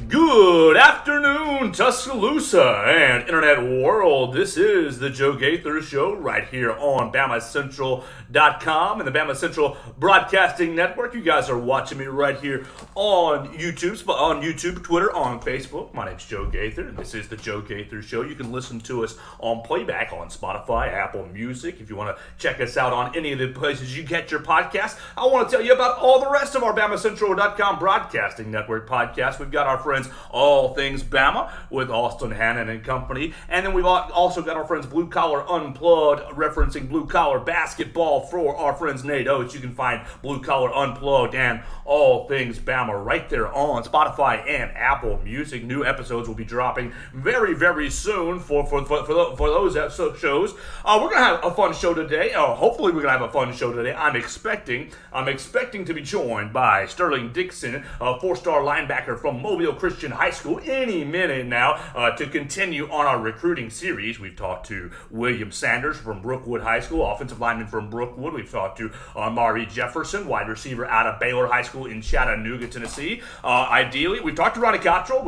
Good afternoon, Tuscaloosa and Internet world. This is the Joe Gaither Show right here on BamaCentral.com and the Bama Central Broadcasting Network. You guys are watching me right here on YouTube, Twitter, on Facebook. My name's Joe Gaither, and this is the Joe Gaither Show. You can listen to us on playback on Spotify, Apple Music. If you want to check us out on any of the places you get your podcasts, I want to tell you about all the rest of our BamaCentral.com Broadcasting Network podcasts. We've got our friends All Things Bama with Austin Hannon and company. And then we've also got our friends Blue Collar Unplugged, referencing blue collar basketball for our friends Nate Oates. You can find Blue Collar Unplugged and All Things Bama right there on Spotify and Apple Music. New episodes will be dropping very, very soon for those shows. We're going to have a fun show today. Hopefully we're going to have a fun show today. I'm expecting to be joined by Sterling Dixon, a four-star linebacker from Mobile Christian High School, any minute now, to continue on our recruiting series. We've talked to William Sanders from Brookwood High School, offensive lineman from Brookwood. We've talked to Amari Jefferson, wide receiver out of Baylor High School in Chattanooga, Tennessee. Ideally, we've talked to Ronnie Cottrell,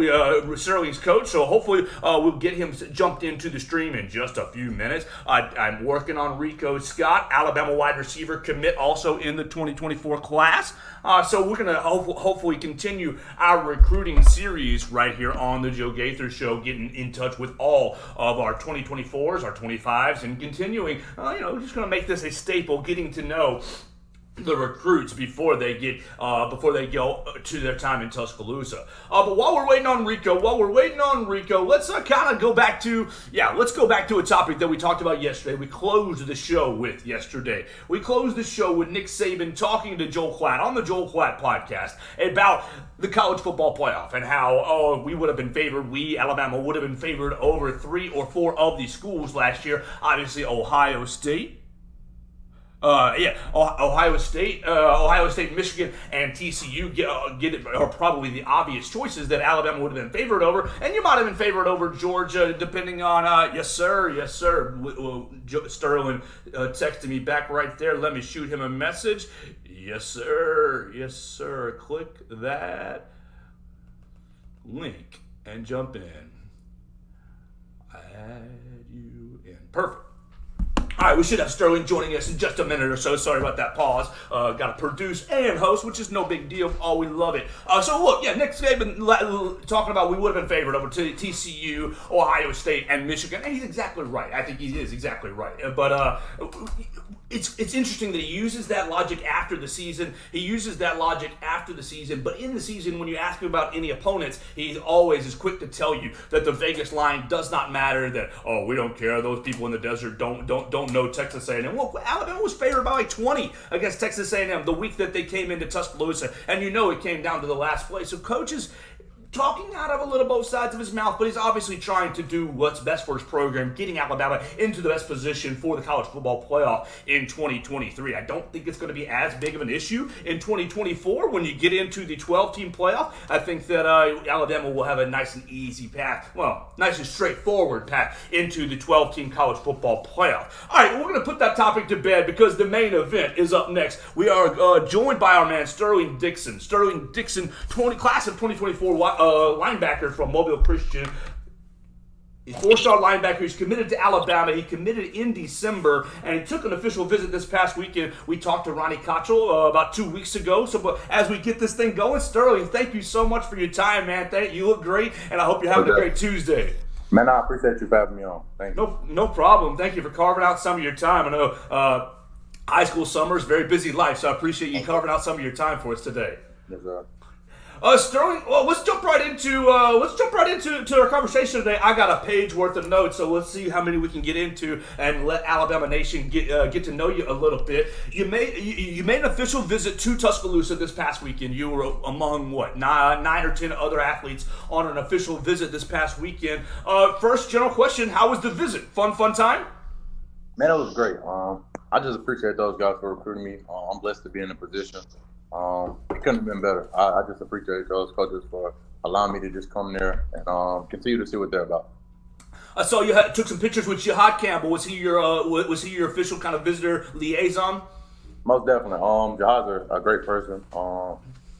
Sterling's coach, so hopefully we'll get him jumped into the stream in just a few minutes. I'm working on Rico Scott, Alabama wide receiver commit, also in the 2024 class. So we're going to hopefully continue our recruiting series right here on the Joe Gaither Show, getting in touch with all of our 2024s, our 25s, and continuing, just going to make this a staple, getting to know the recruits before they go to their time in Tuscaloosa. But while we're waiting on Rico, let's kind of go back to a topic that we talked about yesterday. We closed the show with yesterday. We closed the show with Nick Saban talking to Joel Klatt on the Joel Klatt podcast about the college football playoff and how we would have been favored. Alabama would have been favored over 3 or 4 of these schools last year. Obviously, Ohio State. Ohio State, Michigan, and TCU are probably the obvious choices that Alabama would have been favored over, and you might have been favored over Georgia, depending on, yes sir. Sterling texted me back right there. Let me shoot him a message. Yes sir. Click that link and jump in. Add you in. Perfect. All right, we should have Sterling joining us in just a minute or so. Sorry about that pause. Got to produce and host, which is no big deal. Oh, we love it. So look, Nick Saban talking about we would have been favored over TCU, Ohio State, and Michigan. And he's exactly right. I think he is exactly right. But it's interesting that he uses that logic after the season. But in the season, when you ask him about any opponents, he always is quick to tell you that the Vegas line does not matter. That we don't care. Those people in the desert don't know Texas A&M. Well, Alabama was favored by like 20 against Texas A&M the week that they came into Tuscaloosa, and it came down to the last play. So coaches talking out of a little both sides of his mouth, but he's obviously trying to do what's best for his program, getting Alabama into the best position for the college football playoff in 2023. I don't think it's going to be as big of an issue in 2024 when you get into the 12-team playoff. I think that Alabama will have a nice and easy path, nice and straightforward path into the 12-team college football playoff. All right, we're going to put that topic to bed because the main event is up next. We are joined by our man Sterling Dixon. Sterling Dixon, class of 2024 linebacker from Mobile Christian. He's a 4-star linebacker. He's committed to Alabama. He committed in December, and he took an official visit this past weekend. We talked to Ronnie Cottrell about 2 weeks ago. But as we get this thing going, Sterling, thank you so much for your time, man. You look great, and I hope you're having a great Tuesday. Man, I appreciate you for having me on. Thank you. No problem. Thank you for carving out some of your time. I know high school summer is a very busy life, so I appreciate you carving out some of your time for us today. Yes, sir. Sterling, well, let's jump right into our conversation today. I got a page worth of notes, so let's see how many we can get into and let Alabama Nation get to know you a little bit. You made an official visit to Tuscaloosa this past weekend. You were among 9 or 10 other athletes on an official visit this past weekend. First general question: how was the visit? Fun time? Man, it was great. I just appreciate those guys for recruiting me. I'm blessed to be in a position. It couldn't have been better. I just appreciate those coaches for allowing me to just come there and continue to see what they're about. I saw you took some pictures with Jihad Campbell. Was he your official kind of visitor liaison? Most definitely. Jihad's a great person.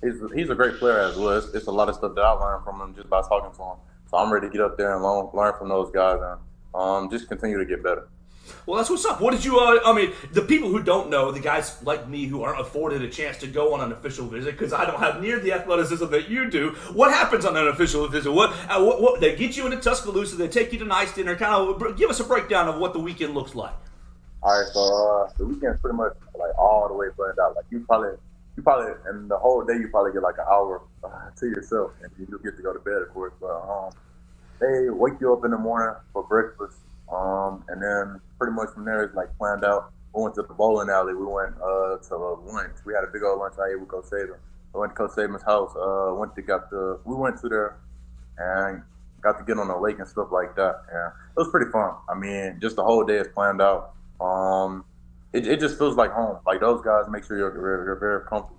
he's a great player as well. It's a lot of stuff that I learned from him just by talking to him. So I'm ready to get up there and learn from those guys and just continue to get better. Well, that's what's up. What did you, I mean, the people who don't know, the guys like me who aren't afforded a chance to go on an official visit because I don't have near the athleticism that you do, what happens on an official visit? What they get you into Tuscaloosa, they take you to nice dinner, kind of give us a breakdown of what the weekend looks like. All right, so the weekend's pretty much like all the way planned out. Like you probably, and the whole day you probably get like an hour to yourself, and you get to go to bed, of course. But they wake you up in the morning for breakfast, and then pretty much from there it's like planned out. We went to the bowling alley. We went to lunch. We had a big old lunch I ate with Coach Saban. I went to Coach Saban's house. We went to there and got to get on the lake and stuff like that. And it was pretty fun. I mean, just the whole day is planned out. It just feels like home. Like those guys make sure you're very comfortable.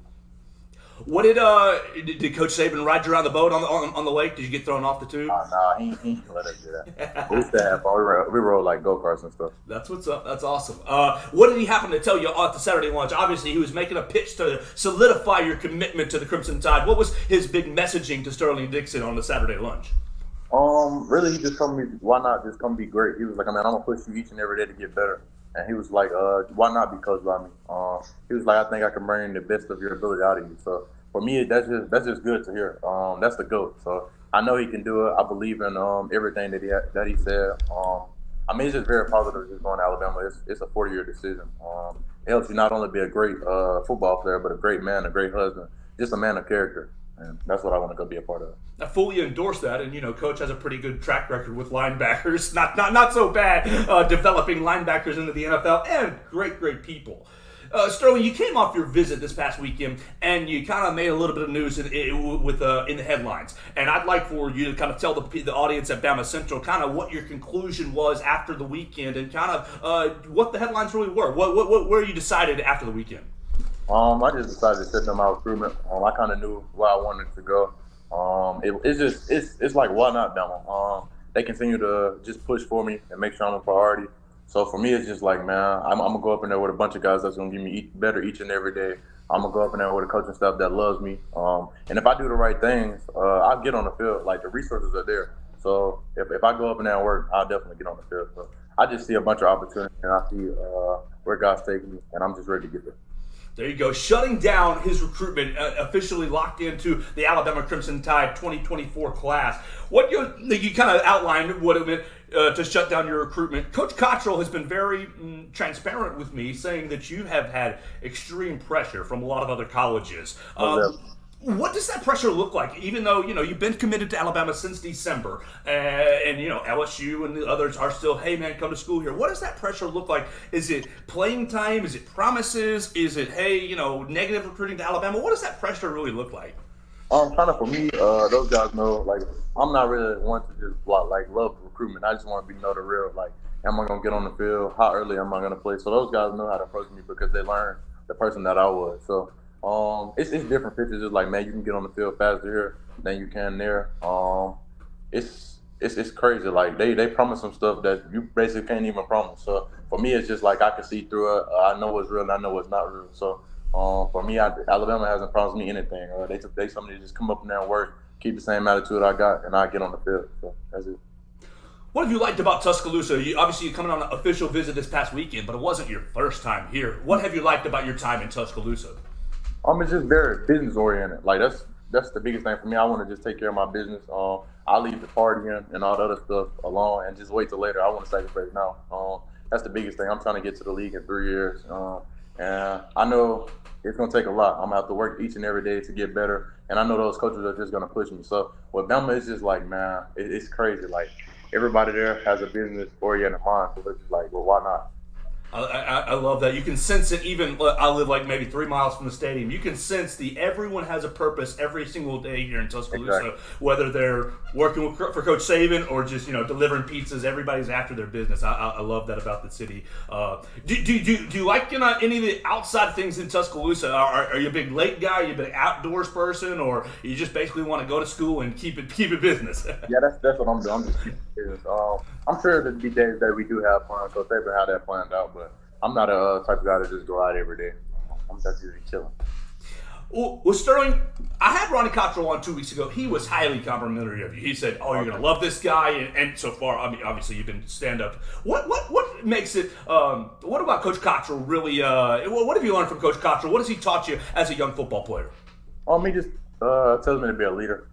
What did Coach Saban ride you around the boat on the lake? Did you get thrown off the tube? Nah, he ain't let us do that. We used to have fun. We rode like go-karts and stuff. That's what's up. That's awesome. What did he happen to tell you at the Saturday lunch? Obviously, he was making a pitch to solidify your commitment to the Crimson Tide. What was his big messaging to Sterling Dixon on the Saturday lunch? Really, he just told me, why not just come be great? He was like, I mean, I'm gonna push you each and every day to get better. And he was like, why not be coached by me? He was like, I think I can bring the best of your ability out of you. So for me, that's just good to hear. That's the GOAT. So I know he can do it. I believe in everything that he said. I mean, it's just very positive just going to Alabama. It's a 40-year decision. It helps you not only be a great football player, but a great man, a great husband, just a man of character. And that's what I want to go be a part of. I fully endorse that, and Coach has a pretty good track record with linebackers. Not so bad developing linebackers into the NFL, and great people. Sterling, you came off your visit this past weekend, and you kind of made a little bit of news in the headlines. And I'd like for you to kind of tell the audience at Bama Central kind of what your conclusion was after the weekend, and kind of what the headlines really were. Where you decided after the weekend? I just decided to set them out recruitment. I kind of knew where I wanted to go. It's like, why not, Bama? They continue to just push for me and make sure I'm a priority. So for me, it's just like, man, I'm gonna go up in there with a bunch of guys that's gonna give me better each and every day. I'm gonna go up in there with a coaching staff that loves me. And if I do the right things, I'll get on the field. Like the resources are there. So if I go up in there and work, I'll definitely get on the field. So I just see a bunch of opportunity, and I see where God's taking me, and I'm just ready to get there. There you go. Shutting down his recruitment, officially locked into the Alabama Crimson Tide 2024 class. What you kind of outlined what it meant to shut down your recruitment. Coach Cottrell has been very transparent with me, saying that you have had extreme pressure from a lot of other colleges. What does that pressure look like? Even though you've been committed to Alabama since December, and LSU and the others are still, hey man, come to school here. What does that pressure look like? Is it playing time? Is it promises? Is it negative recruiting to Alabama? What does that pressure really look like? Kind of for me, those guys know like I'm not really one to just love recruitment. I just want to know the real. Like, am I gonna get on the field? How early am I gonna play? So those guys know how to approach me because they learned the person that I was. So. It's different pitches. It's like, man, you can get on the field faster here than you can there. It's crazy. Like they promise some stuff that you basically can't even promise. So for me, it's just like I can see through it. I know what's real and I know what's not real. So for me, Alabama hasn't promised me anything. They somebody just come up in there and work, keep the same attitude I got, and I get on the field. So that's it. What have you liked about Tuscaloosa? Obviously, you're coming on an official visit this past weekend, but it wasn't your first time here. What have you liked about your time in Tuscaloosa? It's just very business oriented. Like that's the biggest thing for me. I want to just take care of my business. I leave the partying and all the other stuff alone and just wait till later. I want to sacrifice now. That's the biggest thing. I'm trying to get to the league in 3 years, and I know it's gonna take a lot. I'm gonna have to work each and every day to get better, and I know those coaches are just gonna push me. So with Bama, it's just like, man, it's crazy. Like everybody there has a business oriented mind. So it's like, well, why not? I love that. You can sense it even, I live like maybe 3 miles from the stadium. You can sense everyone has a purpose every single day here in Tuscaloosa, exactly. Whether they're working for Coach Saban or just, delivering pizzas. Everybody's after their business. I love that about the city. Do you like any of the outside things in Tuscaloosa? Are you a big lake guy? Are you a big outdoors person? Or you just basically want to go to school and keep it business? Yeah, that's what I'm doing. I'm just keeping business. I'm sure there'll be days that we do have fun. Coach Saban had that planned out, but I'm not a type of guy to just go out every day. I'm just usually chilling. Well, Sterling, I had Ronnie Cottrell on 2 weeks ago. He was highly complimentary of you. He said, "Oh, you're gonna love this guy," and so far, I mean, obviously you've been stand up. What makes it? What about Coach Cottrell really? What have you learned from Coach Cottrell? What has he taught you as a young football player? He just tells me to be a leader.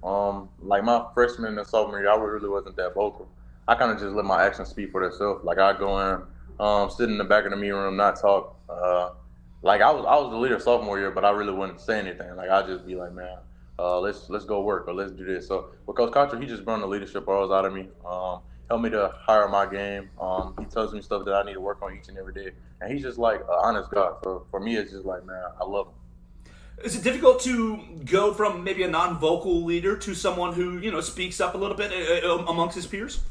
Like my freshman and sophomore year, I really wasn't that vocal. I kind of just let my actions speak for themselves. Like I go in, sit in the back of the meeting room, not talk. Like I was the leader sophomore year, but I really wouldn't say anything. Like I'd just be like, man, let's go work or let's do this. So with Coach Cottrell, he just brought the leadership roles out of me. Helped me to hire my game. He tells me stuff that I need to work on each and every day, and he's just like an honest guy. So for me, it's just like, man, I love him. Is it difficult to go from maybe a non-vocal leader to someone who speaks up a little bit amongst his peers?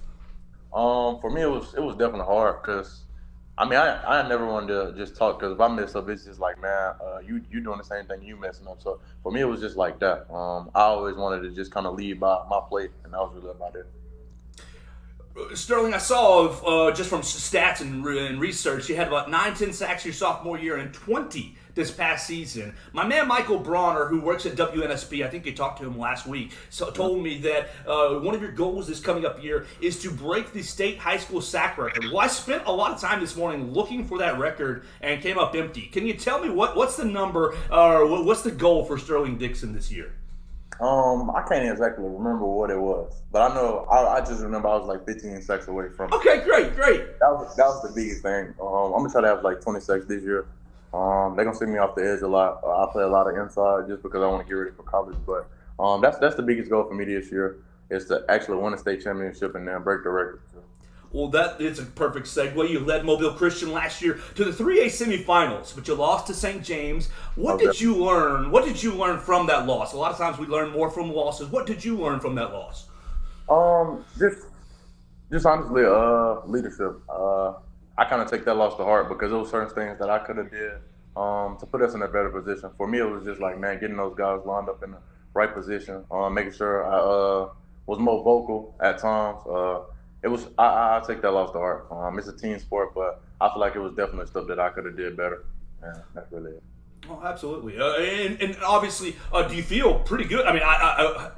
For me, it was definitely hard because, I mean, I never wanted to just talk because if I mess up, it's just like, man, you doing the same thing, you messing up. So for me, it was just like that. I always wanted to just kind of lead by my play, and that was really about it. Sterling, I saw just from stats and research, you had about 9-10 sacks your sophomore year and 20 this past season. My man Michael Bronner, who works at WNSP, I think you talked to him last week, told me that one of your goals this coming up year is to break the state high school sack record. Well, I spent a lot of time this morning looking for that record and came up empty. Can you tell me what's the number or what's the goal for Sterling Dixon this year? I can't exactly remember what it was, but I know I just remember I was like 15 sacks away from it. Okay, great. That was the biggest thing. I'm gonna try to have like 20 sacks this year. They're gonna see me off the edge a lot. I play a lot of inside just because I want to get ready for college. But that's the biggest goal for me this year is to actually win a state championship and then break the record. Well, that is a perfect segue. You led Mobile Christian last year to the 3A semifinals, but you lost to St. James. What did you learn? What did you learn from that loss? A lot of times we learn more from losses. What did you learn from that loss? Just honestly, leadership. I kind of take that loss to heart because there were certain things that I could have did to put us in a better position. For me, it was just like, man, getting those guys lined up in the right position, making sure I was more vocal at times. I take that loss to heart. It's a team sport, but I feel like it was definitely stuff that I could have did better. Yeah, that's really it. Oh, absolutely. And obviously, do you feel pretty good? I mean,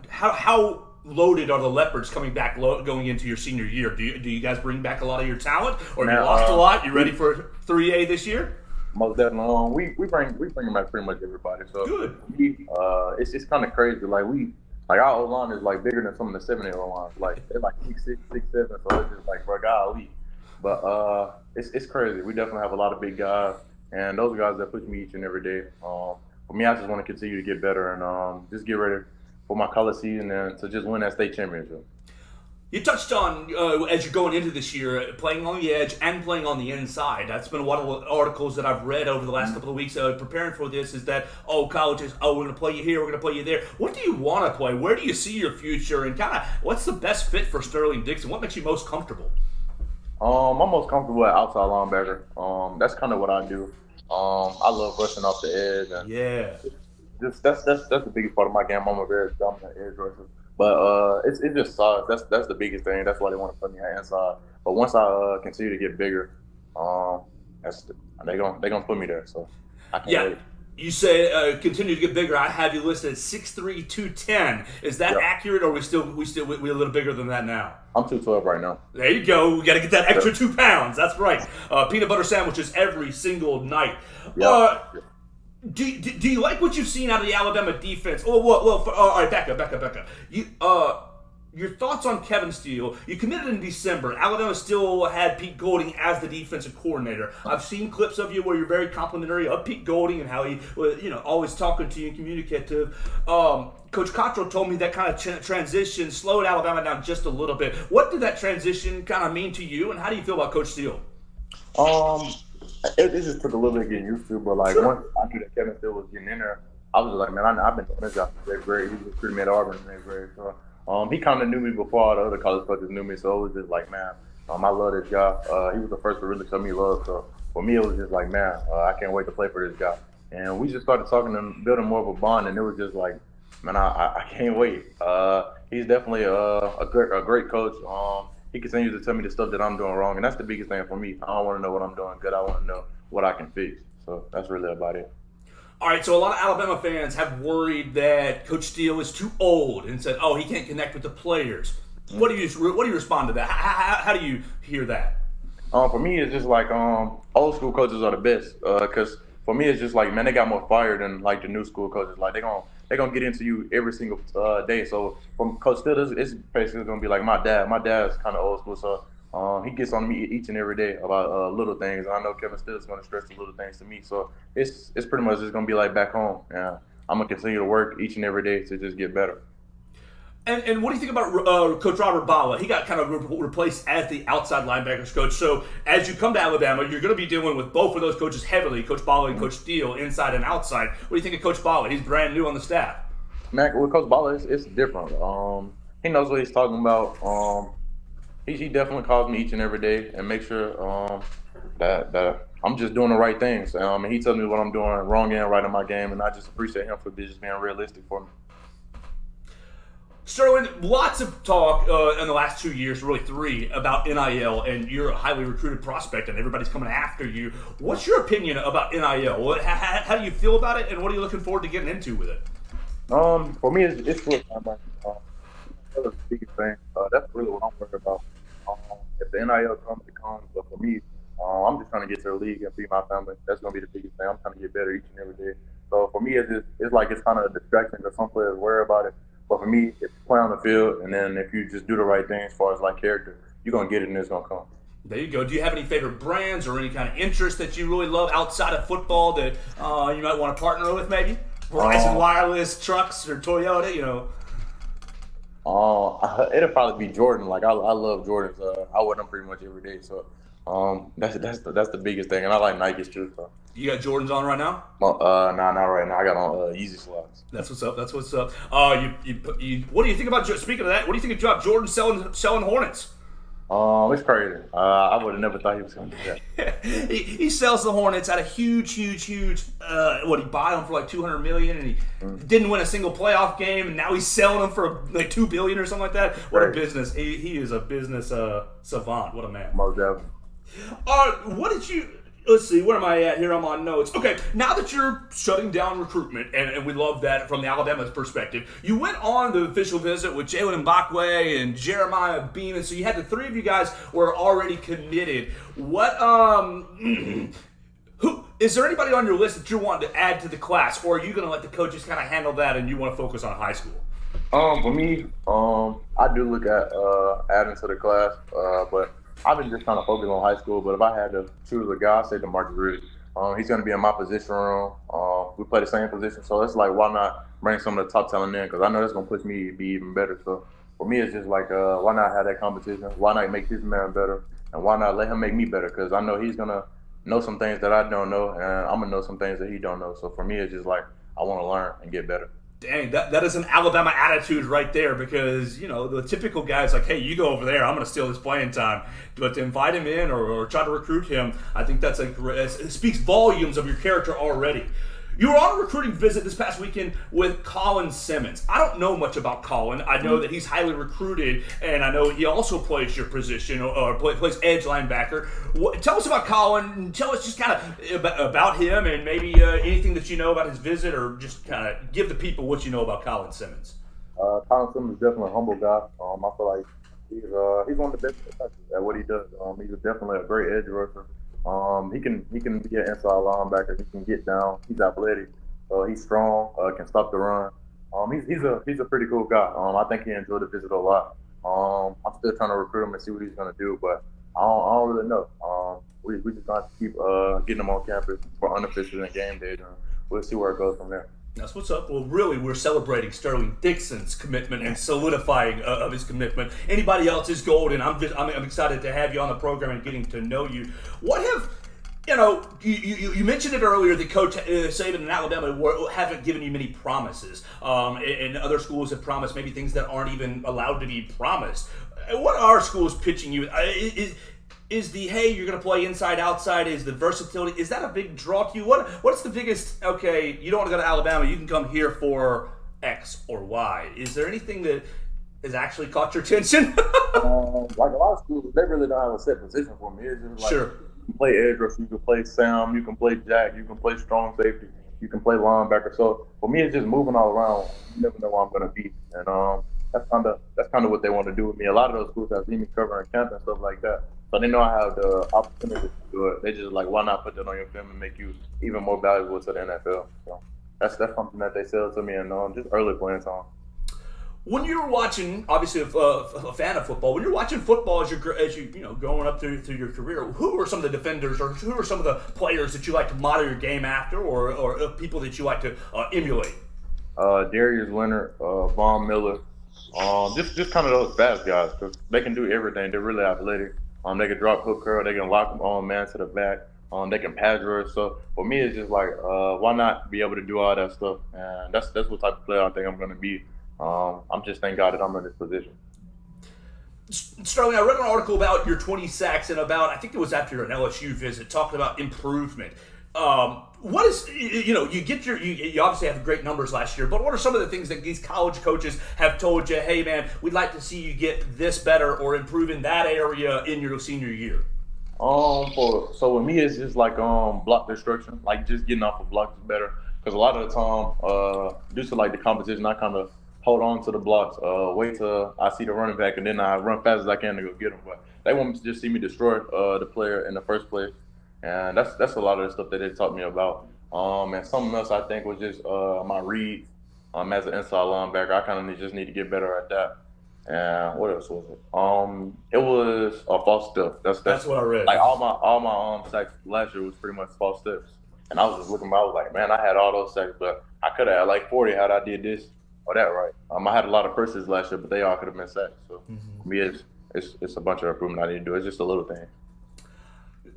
how loaded are the Leopards coming back going into your senior year? Do you guys bring back a lot of your talent, or have you lost a lot? You ready for 3A this year? Most definitely. We bring back pretty much everybody. So good. It's kind of crazy. Like our O-line is like bigger than some of the 7A O-lines. Like they're like 6'6", 6'7", so it's just like for a guy elite. But it's crazy. We definitely have a lot of big guys, and those are guys that push me each and every day. For me, I just want to continue to get better and just get ready for my college season and to just win that state championship. You touched on, as you're going into this year, playing on the edge and playing on the inside. That's been one of the articles that I've read over the last couple of weeks preparing for this is that, colleges, we're going to play you here, we're going to play you there. What do you want to play? Where do you see your future? And kind of what's the best fit for Sterling Dixon? What makes you most comfortable? I'm most comfortable at outside linebacker. That's kind of what I do. I love rushing off the edge. And yeah. That's the biggest part of my game. I'm a very dominant edge rusher. But it's just size. That's the biggest thing. That's why they want to put me at inside. But once I continue to get bigger, they're gonna put me there. So I can't wait. You say continue to get bigger. I have you listed at 6'3", 210. Is that accurate, or we're a little bigger than that now? I'm 212 right now. There you go. We got to get that extra 2 pounds. That's right. Peanut butter sandwiches every single night. Do you like what you've seen out of the Alabama defense? All right, back up. Your thoughts on Kevin Steele? You committed in December. Alabama still had Pete Golding as the defensive coordinator. I've seen clips of you where you're very complimentary of Pete Golding and how he was, always talking to you and communicative. Coach Cottrell told me that kind of transition slowed Alabama down just a little bit. What did that transition kind of mean to you, and how do you feel about Coach Steele? It just took a little bit getting used to, but once I knew that Kevin Steele was getting in there, I was just like, man, I've been doing this job for 8th grade. He was recruiting me at Auburn in 8th grade. So he kind of knew me before all the other college coaches knew me. So it was just like, man, I love this guy. He was the first to really show me love. So for me, it was just like, man, I can't wait to play for this guy. And we just started talking and building more of a bond, and it was just like, man, I can't wait. He's definitely a great coach. He continues to tell me the stuff that I'm doing wrong, and that's the biggest thing for me. I don't want to know what I'm doing good. I want to know what I can fix. So that's really about it. All right, so a lot of Alabama fans have worried that Coach Steele is too old and said, "Oh, he can't connect with the players." What do you respond to that? How do you hear that? For me, it's just like old school coaches are the best. Cause for me, it's just like, man, they got more fire than like the new school coaches. Like they gonna get into you every single day. So from Coach Steele, it's basically gonna be like my dad. My dad's kind of old school, so he gets on me each and every day about little things. And I know Kevin Steele is gonna stress the little things to me. So it's pretty much just gonna be like back home. Yeah, I'm gonna continue to work each and every day to just get better. And what do you think about Coach Robert Bala? He got kind of replaced as the outside linebackers coach. So as you come to Alabama, you're going to be dealing with both of those coaches heavily, Coach Bala and Coach Steele, inside and outside. What do you think of Coach Bala? He's brand new on the staff. Man, with Coach Bala, it's different. He knows what he's talking about. He definitely calls me each and every day and make sure that I'm just doing the right things. And he tells me what I'm doing wrong and right in my game, and I just appreciate him for just being realistic for me. Sterling, lots of talk in the last 2 years, really 3, about NIL, and you're a highly recruited prospect, and everybody's coming after you. What's your opinion about NIL? How do you feel about it, and what are you looking forward to getting into with it? For me, it's full time. That's the biggest thing. That's really what I'm worried about. If the NIL comes, it comes. But for me, I'm just trying to get to the league and feed my family. That's going to be the biggest thing. I'm trying to get better each and every day. So for me, it's like it's kind of a distraction because some players worry about it. But for me, if you play on the field, and then if you just do the right thing as far as like character, you're gonna get it and it's gonna come. There you go. Do you have any favorite brands or any kind of interest that you really love outside of football that you might want to partner with? Maybe Verizon Wireless, trucks, or Toyota. It'll probably be Jordan. Like I love Jordans. I wear them pretty much every day. So that's the biggest thing, and I like Nikes too. So. You got Jordans on right now? Nah, not right now. I got on Yeezy slides. That's what's up. What do you think about? Speaking of that, what do you think about Jordan selling Hornets? It's crazy. I would have never thought he was going to do that. he sells the Hornets at a huge. He bought them for like $200 million, and he didn't win a single playoff game, and now he's selling them for like $2 billion or something like that. What a business! He is a business savant. What a man. Most definitely. What did you? Let's see, where am I at here? I'm on notes. Okay, now that you're shutting down recruitment, and we love that from the Alabama's perspective, you went on the official visit with Jalen Mbakwe and Jeremiah Beaman, so you had the 3 of you guys were already committed. What, is there anybody on your list that you're wanting to add to the class, or are you going to let the coaches kind of handle that and you want to focus on high school? For me, I do look at adding to the class, but I've been just trying to focus on high school, but if I had to choose a guy, I'd say DeMarcus Ridge. He's going to be in my position room. We play the same position, so it's like, why not bring some of the top talent in? Because I know that's going to push me to be even better. So for me, it's just like, why not have that competition? Why not make this man better? And why not let him make me better? Because I know he's going to know some things that I don't know, and I'm going to know some things that he don't know. So for me, it's just like, I want to learn and get better. Dang, that is an Alabama attitude right there, because, the typical guy's like, hey, you go over there, I'm going to steal his playing time. But to invite him in or try to recruit him, I think it speaks volumes of your character already. You were on a recruiting visit this past weekend with Colin Simmons. I don't know much about Colin. I know that he's highly recruited, and I know he also plays your position or plays edge linebacker. Tell us about Colin. Tell us just kind of about him and maybe anything that you know about his visit, or just kind of give the people what you know about Colin Simmons. Colin Simmons is definitely a humble guy. I feel like he's one of the best at what he does. He's definitely a great edge rusher. He can be an inside linebacker. He can get down. He's athletic. He's strong. Can stop the run. He's a pretty cool guy. I think he enjoyed the visit a lot. I'm still trying to recruit him and see what he's gonna do, but I don't really know. We just got to keep getting him on campus for unofficial and game days, and we'll see where it goes from there. That's what's up. Well, really, we're celebrating Sterling Dixon's commitment and solidifying of his commitment. Anybody else is golden. I'm excited to have you on the program and getting to know you. What have you mentioned it earlier that Coach Saban and Alabama haven't given you many promises, and other schools have promised maybe things that aren't even allowed to be promised. What are schools pitching you? Is the, hey, you're going to play inside, outside, is the versatility, is that a big draw to you? What's the biggest, okay, you don't want to go to Alabama, you can come here for X or Y. Is there anything that has actually caught your attention? Like a lot of schools, they really don't have a set position for me. It's just like, sure. You can play edge rusher, you can play Sam, you can play Jack, you can play strong safety. You can play linebacker. So for me, it's just moving all around. You never know where I'm gonna be, and that's kind of what they want to do with me. A lot of those schools have seen me covering camp and stuff like that, so they know I have the opportunity to do it. They just like, why not put that on your film and make you even more valuable to the NFL? So that's something that they sell to me, and just early playing time. When you're watching, obviously a fan of football, when you're watching football as you know going up through your career, who are some of the defenders or who are some of the players that you like to model your game after, or people that you like to emulate? Darius Leonard, Von Miller, just kind of those fast guys because they can do everything. They're really athletic. They can drop hook curl. They can lock them on man to the back. They can pass rush. So for me, it's just like why not be able to do all that stuff? And that's what type of player I think I'm going to be. I'm just thank God that I'm in this position. Sterling, I read an article about your 20 sacks and about, I think it was after an LSU visit, talking about improvement. What is, you obviously have great numbers last year, but what are some of the things that these college coaches have told you, hey man, we'd like to see you get this better or improve in that area in your senior year? So with me, it's just like block destruction, like just getting off of blocks is better. Because a lot of the time, due to like the competition, I kind of hold on to the blocks, wait till I see the running back, and then I run fast as I can to go get him. But they want to just see me destroy the player in the first place, and that's a lot of the stuff that they taught me about. And something else I think was just my reads. As an inside linebacker, I kind of just need to get better at that. And what else was it? It was a false step. That's what I read. Like all my sacks last year was pretty much false steps. And I was just looking, I was like, man, I had all those sacks, but I could have had like 40 had I did this or that right. I had a lot of purses last year, but they all could have been sacks. So for me, it's a bunch of improvement I need to do. It's just a little thing.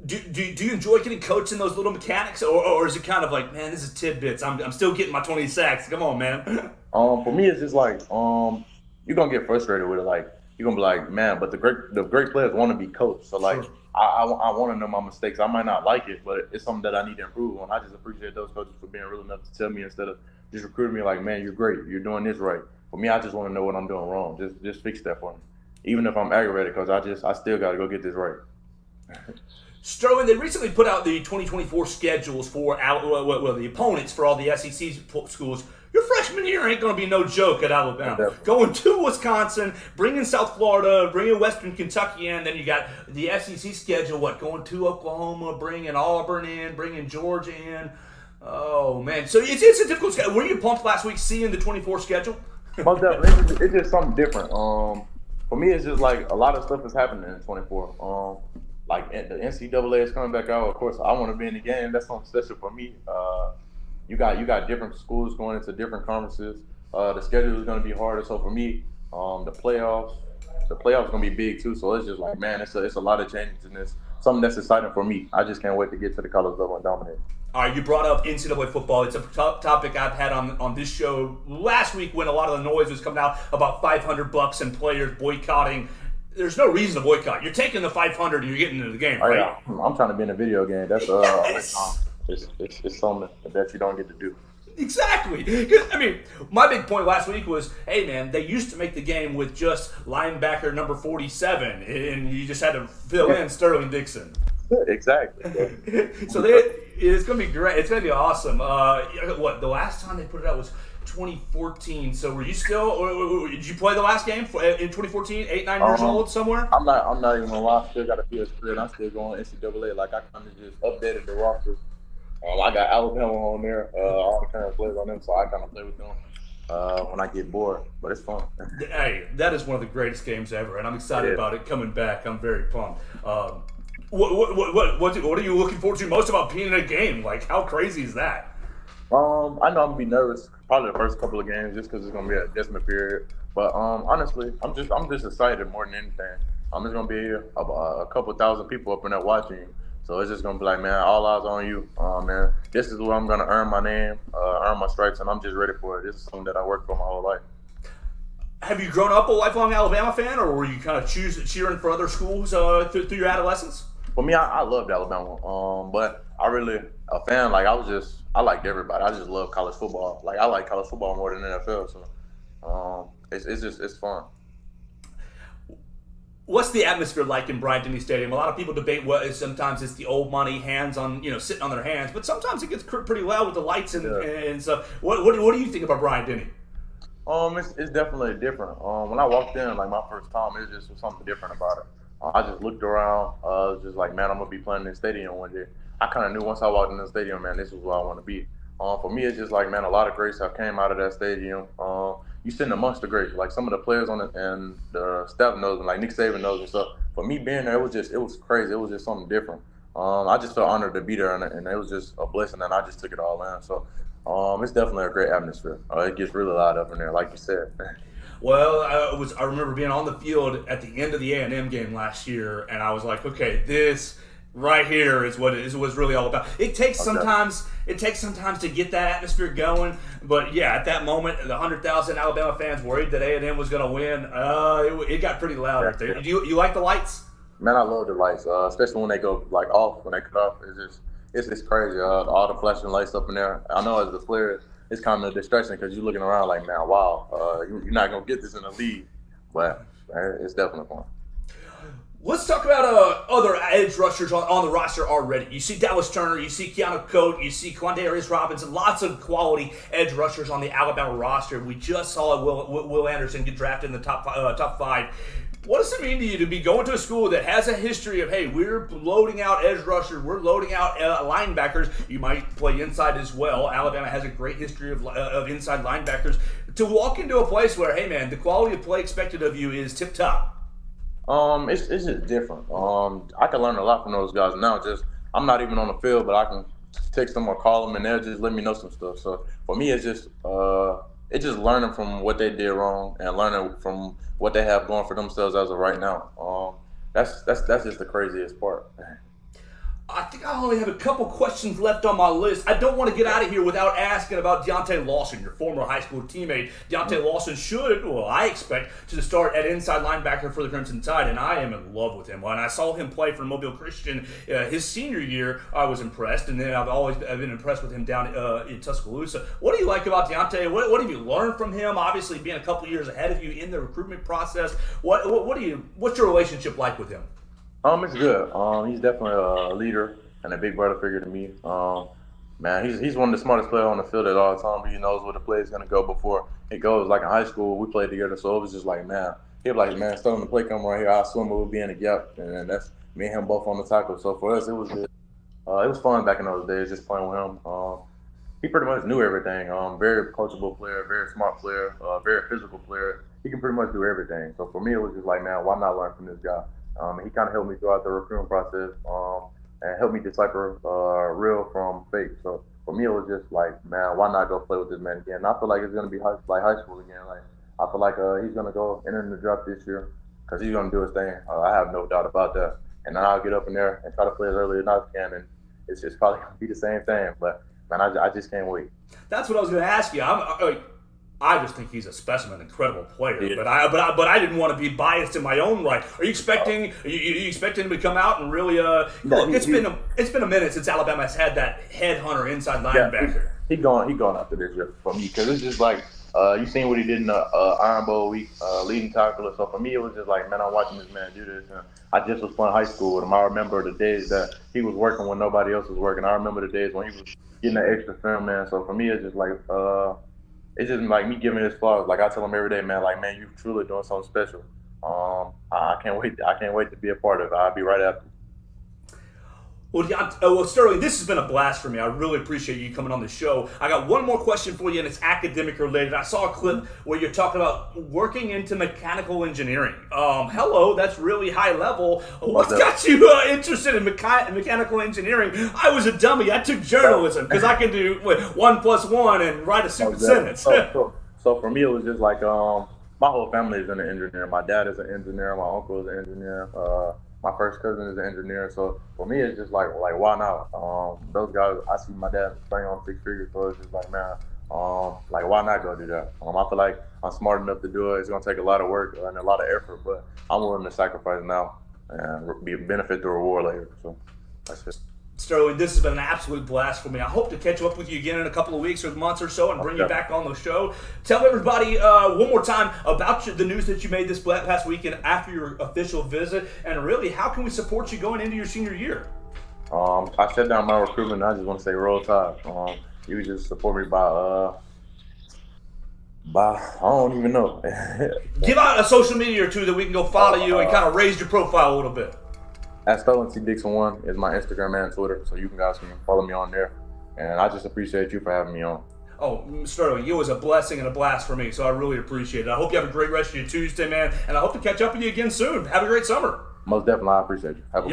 Do you enjoy getting coached in those little mechanics, or is it kind of like, man, this is tidbits. I'm still getting my 20 sacks. Come on, man. For me, it's just like you're gonna get frustrated with it. Like you're gonna be like, man, but the great players want to be coached. So like, sure. I want to know my mistakes. I might not like it, but it's something that I need to improve on. I just appreciate those coaches for being real enough to tell me instead of just recruiting me like, man, you're great. You're doing this right. For me, I just want to know what I'm doing wrong. Just fix that for me. Even if I'm aggravated, because I still got to go get this right. Sterling, they recently put out the 2024 schedules for the opponents for all the SEC schools. Your freshman year ain't going to be no joke at Alabama. Definitely. Going to Wisconsin, bringing South Florida, bringing Western Kentucky in, then you got the SEC schedule, going to Oklahoma, bringing Auburn in, bringing Georgia in. Oh, man. So it's a difficult schedule. Were you pumped last week seeing the 24 schedule? Most definitely. It's just something different. For me, it's just like a lot of stuff is happening in 24. Like the NCAA is coming back out. Of course, I want to be in the game. That's something special for me. You got different schools going into different conferences. The schedule is going to be harder. So for me, the playoffs going to be big too. So it's just like, man, it's a lot of changes in this. Something that's exciting for me. I just can't wait to get to the college level and dominate. All right, you brought up NCAA football. It's a topic I've had on this show last week when a lot of the noise was coming out about $500 and players boycotting. There's no reason to boycott. You're taking the 500 and you're getting into the game, right? Oh, yeah. I'm trying to be in a video game. That's it's something that you don't get to do. Exactly. I mean, my big point last week was, hey man, they used to make the game with just linebacker number 47, and you just had to fill in Sterling Dixon. Exactly. So it's going to be great. It's going to be awesome. The last time they put it out was 2014. So were you still? Or did you play the last game in 2014? 8-9 years old somewhere? I'm not even gonna lie. I still got a PS3 and I'm still going NCAA. Like I kind of just updated the roster. I got Alabama on there. All the current players on them, so I kind of play with them when I get bored. But it's fun. Hey, that is one of the greatest games ever, and I'm excited about it coming back. I'm very pumped. What are you looking forward to most about being in a game? Like, how crazy is that? I know I'm gonna be nervous probably the first couple of games just because it's gonna be an adjustment period. But honestly, I'm just excited more than anything. There's gonna be a couple thousand people up in there watching you, so it's just gonna be like, man, all eyes on you, man. This is where I'm gonna earn my name, earn my stripes, and I'm just ready for it. This is something that I worked for my whole life. Have you grown up a lifelong Alabama fan, or were you kind of cheering for other schools through your adolescence? For me, I loved Alabama, but I really a fan. Like I liked everybody. I just love college football. Like I like college football more than NFL. So it's fun. What's the atmosphere like in Bryant-Denny Stadium? A lot of people debate what sometimes it's the old money, hands on, sitting on their hands, but sometimes it gets pretty loud with the lights and stuff. What do you think about Bryant-Denny? It's definitely different. When I walked in, like my first time, it just was something different about it. I just looked around, was just like, man, I'm gonna be playing in this stadium one day. I kind of knew once I walked in the stadium, man, this is where I want to be. For me, it's just like, man, a lot of greats have came out of that stadium. You sitting amongst the greats, like some of the players on it and the staff knows, and like Nick Saban knows and stuff. For me being there, it was crazy. It was just something different. I just felt honored to be there, and it was just a blessing, and I just took it all in. So, it's definitely a great atmosphere. It gets really loud up in there, like you said. Well, I remember being on the field at the end of the A&M game last year, and I was like, okay, this right here is what it's really all about. It takes sometimes to get that atmosphere going, but yeah, at that moment, the 100,000 Alabama fans worried that A&M was going to win. It got pretty loud up there. Do you like the lights? Man, I love the lights, especially when they go like off, when they cut off. It's crazy. All the flashing lights up in there. I know as the player, it's kind of a distraction because you're looking around like, man, wow, you're not gonna get this in the league, but it's definitely fun. Let's talk about other edge rushers on the roster already. You see Dallas Turner, you see Keanu Coate, you see Quandarius Robinson, lots of quality edge rushers on the Alabama roster. We just saw Will Anderson get drafted in the top five. What does it mean to you to be going to a school that has a history of, hey, we're loading out edge rushers, we're loading out linebackers. You might play inside as well. Alabama has a great history of inside linebackers. To walk into a place where, hey, man, the quality of play expected of you is tip-top. It's just different. I can learn a lot from those guys now. I'm not even on the field, but I can text them or call them, and they'll just let me know some stuff. So for me, it's just learning from what they did wrong and learning from what they have going for themselves as of right now. That's just the craziest part. I think I only have a couple questions left on my list. I don't want to get out of here without asking about Deontay Lawson, your former high school teammate. Deontay Lawson I expect, to start at inside linebacker for the Crimson Tide, and I am in love with him. When I saw him play for Mobile Christian his senior year, I was impressed, and then I've been impressed with him down in Tuscaloosa. What do you like about Deontay? What have you learned from him? Obviously, being a couple years ahead of you in the recruitment process, what's your relationship like with him? It's good. He's definitely a leader and a big brother figure to me. Man, he's one of the smartest players on the field at all times. He knows where the play is gonna go before it goes. Like in high school, we played together, so it was just like, man, he'd be like, man, Sterling, the play come right here. I swim, it would be in the gap, and that's me and him both on the tackle. So for us, it was good. It was fun back in those days, just playing with him. He pretty much knew everything. Very coachable player, very smart player, very physical player. He can pretty much do everything. So for me, it was just like, man, why not learn from this guy? He kind of helped me throughout the recruiting process and helped me decipher real from fake. So for me, it was just like, man, why not go play with this man again? And I feel like it's going to be like high school again. Like I feel like he's going to go enter in the draft this year because he's going to do his thing. I have no doubt about that. And then I'll get up in there and try to play as early as I can, and it's just probably going to be the same thing. But, man, I just can't wait. That's what I was going to ask you. I just think he's a specimen, incredible player. Yeah. But I didn't want to be biased in my own right. Are you expecting him to come out and really look? It's been a minute since Alabama has had that headhunter inside linebacker. Yeah, he gone after this year for me because it's just like you seen what he did in the Iron Bowl week, leading tackler. So for me, it was just like, man, I'm watching this man do this. And I just was playing high school with him. I remember the days that he was working when nobody else was working. I remember the days when he was getting that extra film, man. So for me, it's just like. It's just like me giving his flowers. Like I tell him every day, man. Like, man, you're truly doing something special. I can't wait. I can't wait to be a part of it. I'll be right after. Well, Sterling, this has been a blast for me. I really appreciate you coming on the show. I got one more question for you, and it's academic related. I saw a clip where you're talking about working into mechanical engineering. Hello, that's really high level. What's got you interested in mechanical engineering? I was a dummy. I took journalism because I can do 1 + 1 and write a stupid sentence. So for me, it was just like my whole family is an engineer. My dad is an engineer. My uncle is an engineer. My first cousin is an engineer, so for me, it's just like why not? Those guys, I see my dad playing on 6 figures, so it's just like, man, like why not go do that? I feel like I'm smart enough to do it. It's gonna take a lot of work and a lot of effort, but I'm willing to sacrifice now and benefit the reward later. So that's it. Sterling, this has been an absolute blast for me. I hope to catch up with you again in a couple of weeks or months or so and bring you back on the show. Tell everybody one more time about the news that you made this past weekend after your official visit, and really, how can we support you going into your senior year? I shut down my recruitment. I just want to say roll tide. You can just support me by I don't even know. Give out a social media or two that we can go follow you and kind of raise your profile a little bit. At Sterling Dixon 1 is my Instagram and Twitter, so you guys can follow me on there. And I just appreciate you for having me on. Oh, Sterling, it was a blessing and a blast for me, so I really appreciate it. I hope you have a great rest of your Tuesday, man, and I hope to catch up with you again soon. Have a great summer. Most definitely, I appreciate you. Have a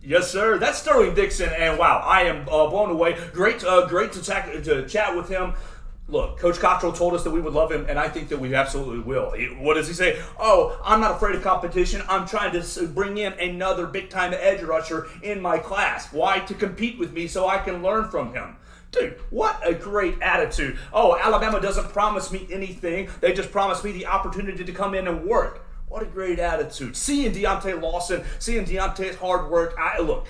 Yes, sir. That's Sterling Dixon, and wow, I am blown away. Great to chat with him. Look, Coach Cottrell told us that we would love him, and I think that we absolutely will. What does he say? Oh, I'm not afraid of competition. I'm trying to bring in another big-time edge rusher in my class. Why? To compete with me so I can learn from him. Dude, what a great attitude. Oh, Alabama doesn't promise me anything. They just promise me the opportunity to come in and work. What a great attitude. Seeing Deontay Lawson, seeing Deontay's hard work. Look,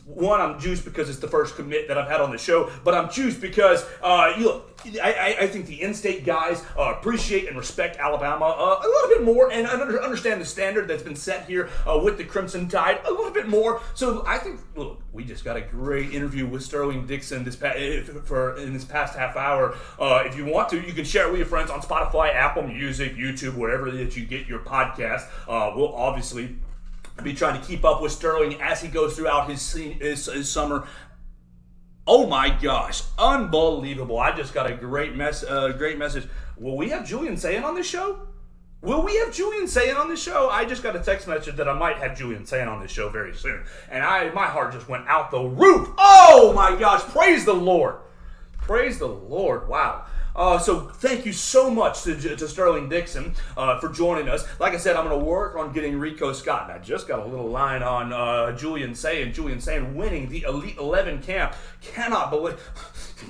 one, I'm juiced because it's the first commit that I've had on the show, but I'm juiced because, I think the in-state guys appreciate and respect Alabama a little bit more and understand the standard that's been set here with the Crimson Tide a little bit more. So I think, look, we just got a great interview with Sterling Dixon in this past half hour. If you want to, you can share it with your friends on Spotify, Apple Music, YouTube, wherever that you get your podcast. We'll obviously be trying to keep up with Sterling as he goes throughout his summer. Oh my gosh, unbelievable. I just got a great message. Will we have Julian Sayin on this show? I just got a text message that I might have Julian Sayin on this show very soon. And my heart just went out the roof. Oh my gosh, praise the Lord. Praise the Lord, wow. So thank you so much to Sterling Dixon for joining us. Like I said, I'm going to work on getting Rico Scott. And I just got a little line on Julian Sayin. Julian Sayin winning the Elite 11 camp. Cannot believe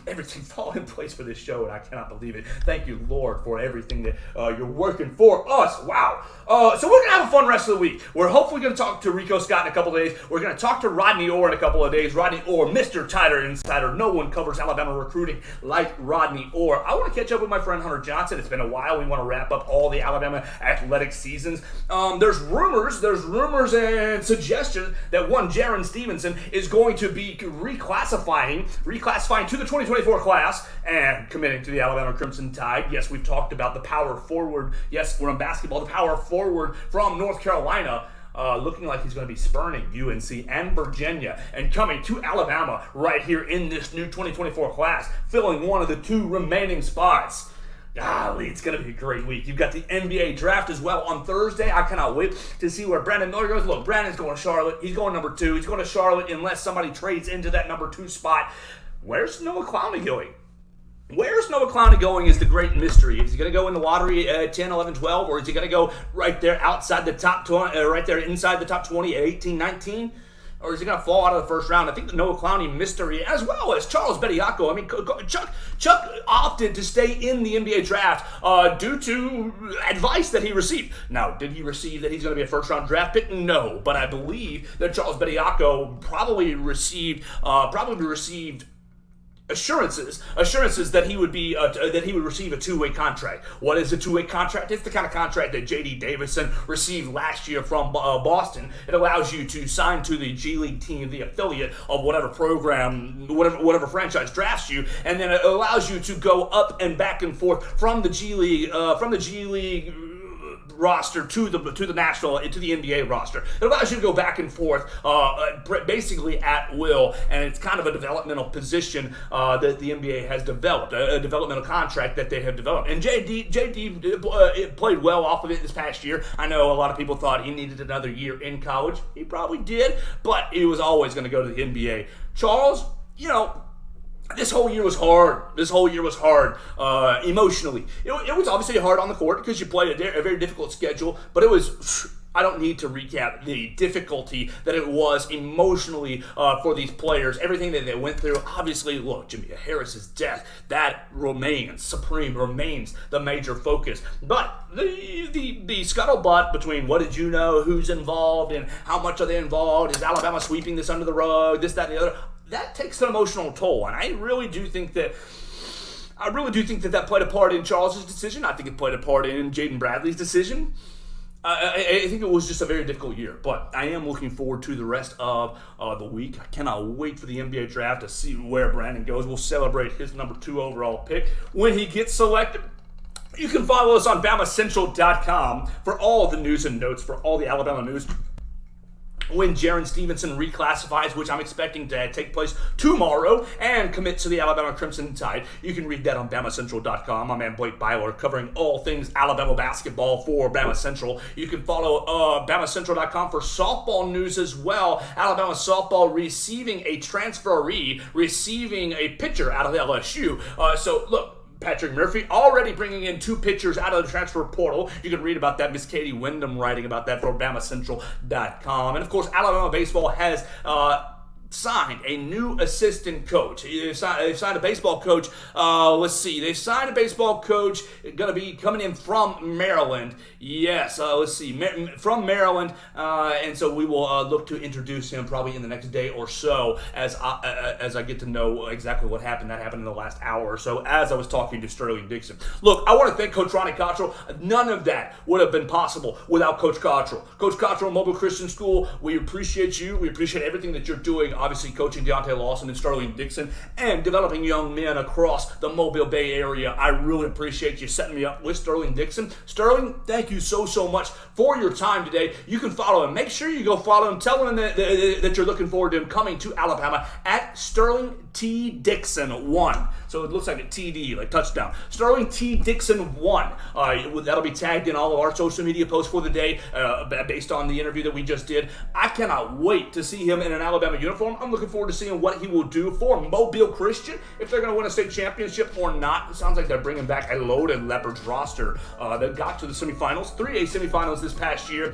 everything fall in place for this show, and I cannot believe it. Thank you, Lord, for everything that you're working for us. Wow. So we're going to have a fun rest of the week. We're hopefully going to talk to Rico Scott in a couple of days. We're going to talk to Rodney Orr in a couple of days. Rodney Orr, Mr. Tighter Insider. No one covers Alabama recruiting like Rodney Orr. I want to catch up with my friend Hunter Johnson. It's been a while. We want to wrap up all the Alabama athletic seasons. There's rumors and suggestions that one Jaron Stevenson is going to be reclassifying to the 2024 class and committing to the Alabama Crimson Tide. Yes, we've talked about the power forward. Yes, we're on basketball. The power forward from North Carolina. Looking like he's going to be spurning UNC and Virginia and coming to Alabama right here in this new 2024 class, filling one of the two remaining spots. Golly, it's going to be a great week. You've got the NBA draft as well on Thursday. I cannot wait to see where Brandon Miller goes. Look, Brandon's going to Charlotte. He's going number 2. He's going to Charlotte unless somebody trades into that number 2 spot. Where's Noah Clowney going? Where's Noah Clowney going is the great mystery. Is he going to go in the lottery at 10, 11, 12, or is he going to go right there outside the top 20, right there inside the top 20 at 18, 19? Or is he going to fall out of the first round? I think the Noah Clowney mystery, as well as Charles Bediako. I mean, Chuck opted to stay in the NBA draft due to advice that he received. Now, did he receive that he's going to be a first-round draft pick? No, but I believe that Charles Bediako probably received assurances that he would receive a two-way contract. What is a two-way contract? It's the kind of contract that J.D. Davison received last year from Boston. It allows you to sign to the G League team, the affiliate of whatever program, whatever franchise drafts you, and then it allows you to go up and back and forth from the G League roster to the national, to the NBA roster. It allows you to go back and forth basically at will, and it's kind of a developmental position that the NBA has developed, a developmental contract that they have developed. And JD played well off of it this past year. I know a lot of people thought he needed another year in college. He probably did, but he was always going to go to the NBA. Charles, this whole year was hard emotionally. It was obviously hard on the court because you played a very difficult schedule, but it was I don't need to recap the difficulty that it was emotionally for these players, everything that they went through. Obviously, look, Jimmy Harris's death, that remains supreme, remains the major focus. But the scuttlebutt between what did you know, who's involved, and how much are they involved, is Alabama sweeping this under the rug, this, that, and the other, that takes an emotional toll. And I really do think that played a part in Charles's decision. I think it played a part in Jaden Bradley's decision. I think it was just a very difficult year, but I am looking forward to the rest of the week. I cannot wait for the NBA draft to see where Brandon goes. We'll celebrate his number 2 overall pick when he gets selected. You can follow us on BamaCentral.com for all the news and notes for all the Alabama news. When Jaron Stevenson reclassifies, which I'm expecting to take place tomorrow, and commits to the Alabama Crimson Tide. You can read that on BamaCentral.com. My man Blake Byler covering all things Alabama basketball for Bama Central. You can follow BamaCentral.com for softball news as well. Alabama softball receiving a transferee, receiving a pitcher out of LSU. So look, Patrick Murphy already bringing in 2 pitchers out of the transfer portal. You can read about that. Miss Katie Wyndham writing about that for BamaCentral.com. And of course, Alabama baseball has signed a new assistant coach. They've signed a baseball coach. They've signed a baseball coach going to be coming in from Maryland. Yes, from Maryland. And so we will look to introduce him probably in the next day or so as I get to know exactly what happened. That happened in the last hour or so as I was talking to Sterling Dixon. Look, I want to thank Coach Ronnie Cottrell. None of that would have been possible without Coach Cottrell. Coach Cottrell, Mobile Christian School, we appreciate you. We appreciate everything that you're doing. Obviously, coaching Deontay Lawson and Sterling Dixon and developing young men across the Mobile Bay area. I really appreciate you setting me up with Sterling Dixon. Sterling, thank you so much for your time today. You can follow him. Make sure you go follow him. Tell him that you're looking forward to him coming to Alabama at Sterling T. Dixon 1. So it looks like a TD, like touchdown. Sterling T. Dixon 1. That'll be tagged in all of our social media posts for the day based on the interview that we just did. I cannot wait to see him in an Alabama uniform. I'm looking forward to seeing what he will do for Mobile Christian, if they're going to win a state championship or not. It sounds like they're bringing back a loaded Leopards roster that got to the semifinals, 3A semifinals this past year,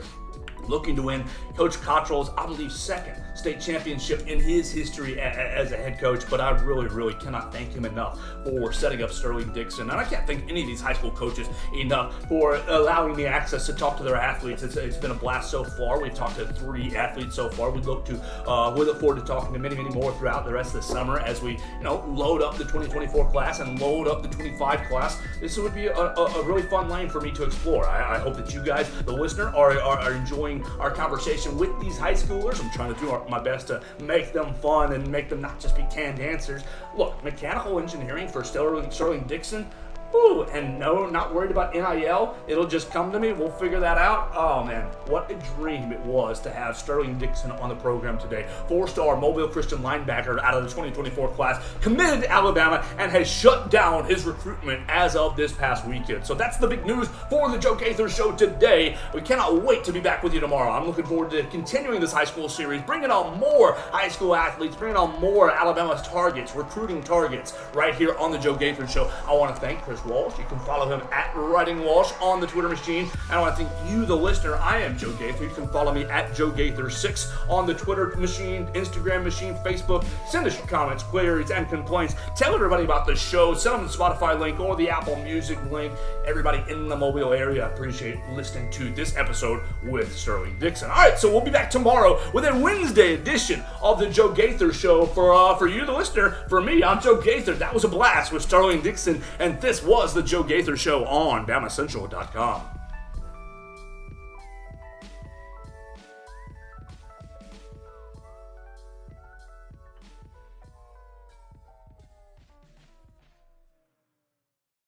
looking to win Coach Cottrell's, I believe, 2nd state championship in his history as a head coach. But I really cannot thank him enough for setting up Sterling Dixon. And I can't thank any of these high school coaches enough for allowing me access to talk to their athletes. It's been a blast so far. We've talked to 3 athletes so far. We look forward to talking to many more throughout the rest of the summer as we load up the 2024 class and load up the 25 class. This would be a really fun lane for me to explore. I hope that you guys, the listener, are enjoying our conversation with these high schoolers. I'm trying to do my best to make them fun and make them not just be canned answers. Look, mechanical engineering for Sterling Dixon. Ooh, and no, not worried about NIL. It'll just come to me. We'll figure that out. Oh, man, what a dream it was to have Sterling Dixon on the program today. 4-star Mobile Christian linebacker out of the 2024 class, committed to Alabama, and has shut down his recruitment as of this past weekend. So that's the big news for the Joe Gaither Show today. We cannot wait to be back with you tomorrow. I'm looking forward to continuing this high school series, bringing on more high school athletes, bringing on more Alabama's targets, recruiting targets, right here on the Joe Gaither Show. I want to thank Chris Walsh. You can follow him at Writing Walsh on the Twitter machine. And I want to thank you, the listener. I am Joe Gaither. You can follow me at Joe Gaither 6 on the Twitter machine, Instagram machine, Facebook. Send us your comments, queries, and complaints. Tell everybody about the show. Send them the Spotify link or the Apple Music link. Everybody in the Mobile area, I appreciate listening to this episode with Sterling Dixon. All right, so we'll be back tomorrow with a Wednesday edition of the Joe Gaither Show. For you, the listener, for me, I'm Joe Gaither. That was a blast with Sterling Dixon, and this was the Joe Gaither Show on BamaCentral.com.